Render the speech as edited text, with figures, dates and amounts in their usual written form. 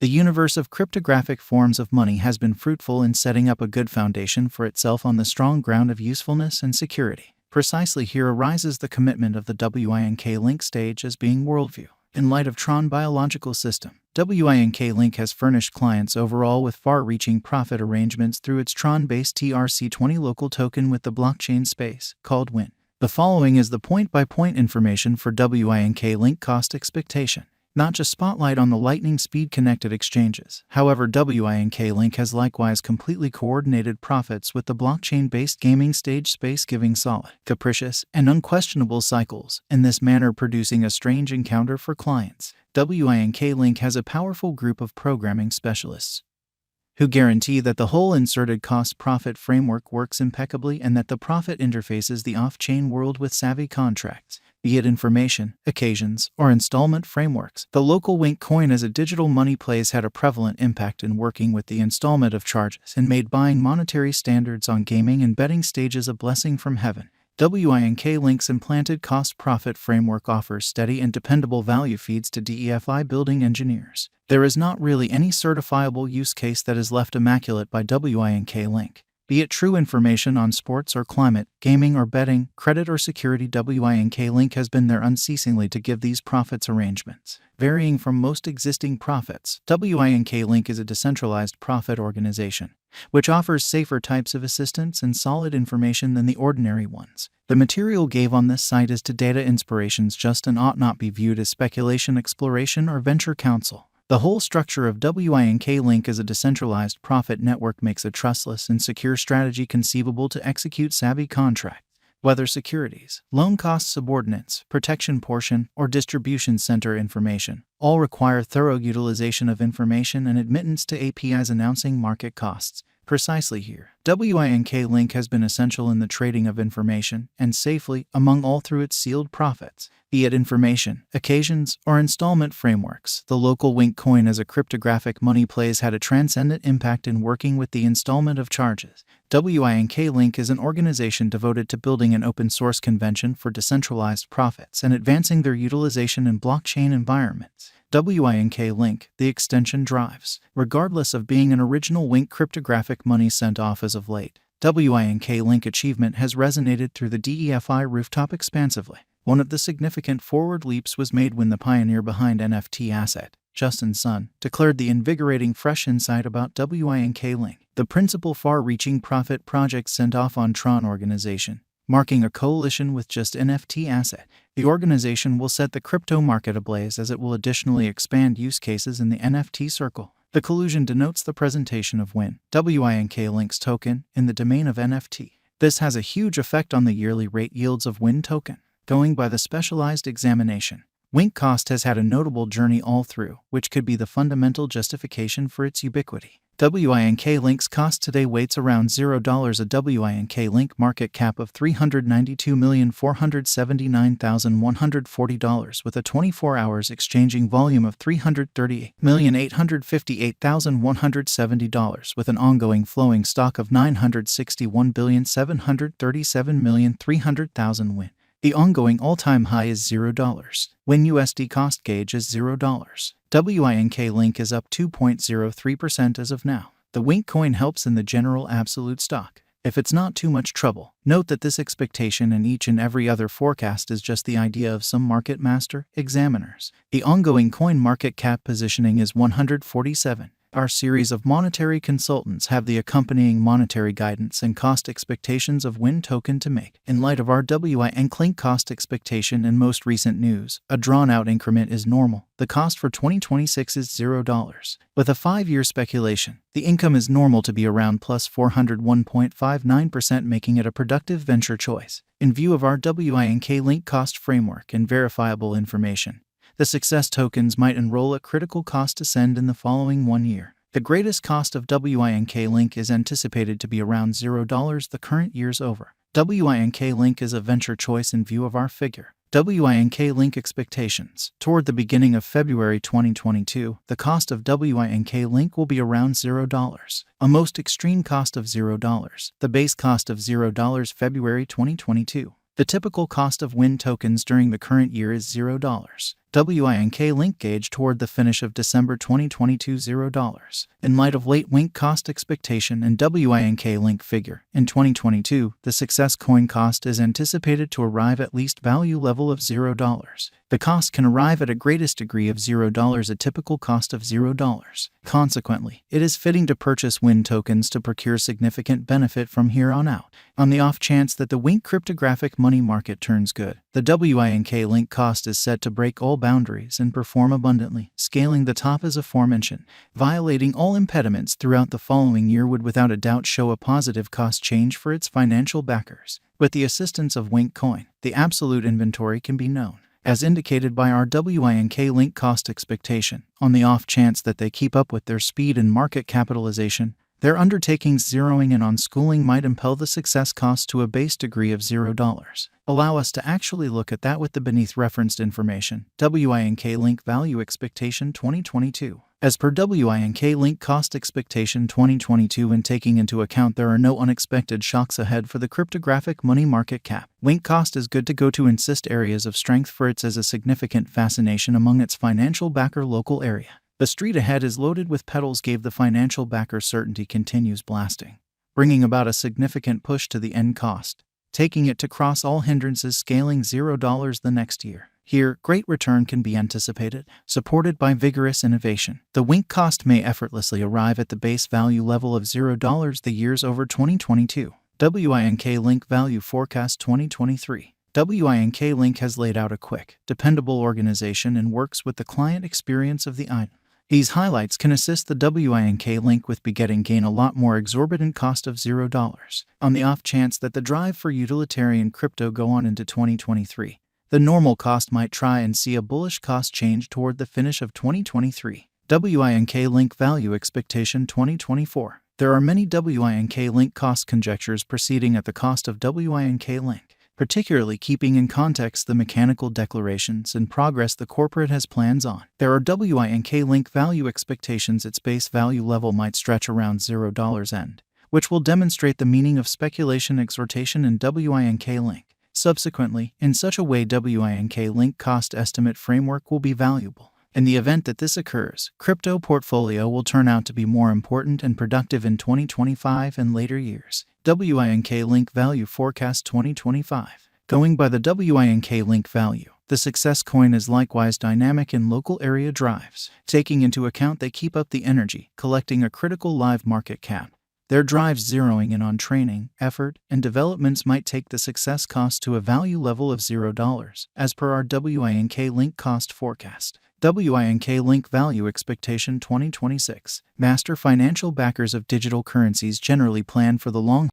The universe of cryptographic forms of money has been fruitful in setting up a good foundation for itself on the strong ground of usefulness and security. Precisely here arises the commitment of the Winklink stage as being worldview. In light of Tron biological system, Winklink has furnished clients overall with far-reaching profit arrangements through its Tron-based TRC20 local token with the blockchain space, called Win. The following is the point-by-point information for Winklink cost expectation. Not just spotlight on the lightning speed connected exchanges. However, Winklink has likewise completely coordinated profits with the blockchain-based gaming stage space, giving solid, capricious, and unquestionable cycles, in this manner producing a strange encounter for clients. Winklink has a powerful group of programming specialists who guarantee that the whole inserted cost-profit framework works impeccably and that the profit interfaces the off-chain world with savvy contracts, be it information, occasions, or installment frameworks. The local Wink coin as a digital money plays had a prevalent impact in working with the installment of charges and made buying monetary standards on gaming and betting stages a blessing from heaven. Winklink's implanted cost-profit framework offers steady and dependable value feeds to DeFi building engineers. There is not really any certifiable use case that is left immaculate by Winklink. Be it true information on sports or climate, gaming or betting, credit or security, Winklink has been there unceasingly to give these profits arrangements. Varying from most existing profits, Winklink is a decentralized profit organization, which offers safer types of assistance and solid information than the ordinary ones. The material gave on this site is to data inspirations just and ought not be viewed as speculation, exploration, or venture counsel. The whole structure of Winklink as a decentralized profit network makes a trustless and secure strategy conceivable to execute savvy contracts. Whether securities, loan cost subordinates, protection portion, or distribution center information, all require thorough utilization of information and admittance to APIs announcing market costs. Precisely here, Winklink has been essential in the trading of information, and safely, among all through its sealed profits. Be it information, occasions, or installment frameworks, the local Wink coin as a cryptographic money plays had a transcendent impact in working with the installment of charges. Winklink is an organization devoted to building an open-source convention for decentralized profits and advancing their utilization in blockchain environments. Winklink, the extension drives. Regardless of being an original Wink cryptographic money sent off as of late, Winklink achievement has resonated through the DeFi rooftop expansively. One of the significant forward leaps was made when the pioneer behind NFT Asset, Justin Sun, declared the invigorating fresh insight about Winklink, the principal far-reaching profit project sent off on Tron organization. Marking a coalition with just NFT Asset, the organization will set the crypto market ablaze as it will additionally expand use cases in the NFT circle. The collusion denotes the presentation of Win, Winklink's token, in the domain of NFT. This has a huge effect on the yearly rate yields of Win token. Going by the specialized examination, Wink cost has had a notable journey all through, which could be the fundamental justification for its ubiquity. Winklink's cost today weights around $0. A Winklink market cap of $392,479,140 with a 24 hours exchanging volume of $338,858,170 with an ongoing flowing stock of $961,737,300,000 Win. The ongoing all-time high is $0. Win USD cost gauge is $0. Winklink is up 2.03% as of now. The Wink coin helps in the general absolute stock. If it's not too much trouble, note that this expectation and each and every other forecast is just the idea of some market master examiners. The ongoing coin market cap positioning is 147. Our series of monetary consultants have the accompanying monetary guidance and cost expectations of Win token to make. In light of our Winklink cost expectation and most recent news, a drawn-out increment is normal. The cost for 2026 is $0. With a 5-year speculation, the income is normal to be around plus 401.59%, making it a productive venture choice. In view of our Winklink cost framework and verifiable information, the success tokens might enroll at critical cost ascend in the following 1 year. The greatest cost of Winklink is anticipated to be around $0 the current year's over. Winklink is a venture choice in view of our figure. Winklink expectations. Toward the beginning of February 2022, the cost of Winklink will be around $0. A most extreme cost of $0. The base cost of $0 February 2022. The typical cost of Win tokens during the current year is $0. WINK Link gauge toward the finish of December 2022 $0. In light of late Wink cost expectation and WINK Link figure, in 2022, the success coin cost is anticipated to arrive at least value level of $0. The cost can arrive at a greatest degree of $0, a typical cost of $0. Consequently, it is fitting to purchase WIN tokens to procure significant benefit from here on out. On the off chance that the Wink cryptographic money market turns good, the WINK Link cost is set to break all boundaries and perform abundantly, scaling the top as aforementioned. Violating all impediments throughout the following year would without a doubt show a positive cost change for its financial backers. With the assistance of Wink coin, the absolute inventory can be known, as indicated by our WINK Link cost expectation. On the off chance that they keep up with their speed and market capitalization, their undertakings zeroing in on schooling might impel the success cost to a base degree of $0. Allow us to actually look at that with the beneath referenced information. WINK Link Value Expectation 2022. As per WINK Link Cost Expectation 2022, and taking into account there are no unexpected shocks ahead for the cryptographic money market cap, Wink cost is good to go to insist areas of strength for its as a significant fascination among its financial backer local area. The street ahead is loaded with pedals gave the financial backer certainty continues blasting, bringing about a significant push to the end cost, taking it to cross all hindrances, scaling $0 the next year. Here, great return can be anticipated, supported by vigorous innovation. The Wink cost may effortlessly arrive at the base value level of $0 the years over 2022. WINK Link Value Forecast 2023. WINK Link has laid out a quick, dependable organization and works with the client experience of the item. These highlights can assist the WINK Link with begetting gain a lot more exorbitant cost of $0. On the off chance that the drive for utilitarian crypto go on into 2023, the normal cost might try and see a bullish cost change toward the finish of 2023. WINK Link Value Expectation 2024. There are many WINK Link cost conjectures proceeding at the cost of WINK Link, particularly keeping in context the mechanical declarations and progress the corporate has plans on. There are WINK Link value expectations its base value level might stretch around $0 end, which will demonstrate the meaning of speculation exhortation in WINK Link. Subsequently, in such a way WINK Link cost estimate framework will be valuable. In the event that this occurs, crypto portfolio will turn out to be more important and productive in 2025 and later years. WINK Link Value Forecast 2025. Going by the WINK Link value, the success coin is likewise dynamic in local area drives. Taking into account they keep up the energy, collecting a critical live market cap, their drives zeroing in on training, effort, and developments might take the success cost to a value level of $0, as per our WINK Link cost forecast. WINK Link Value Expectation 2026. Master financial backers of digital currencies generally plan for the long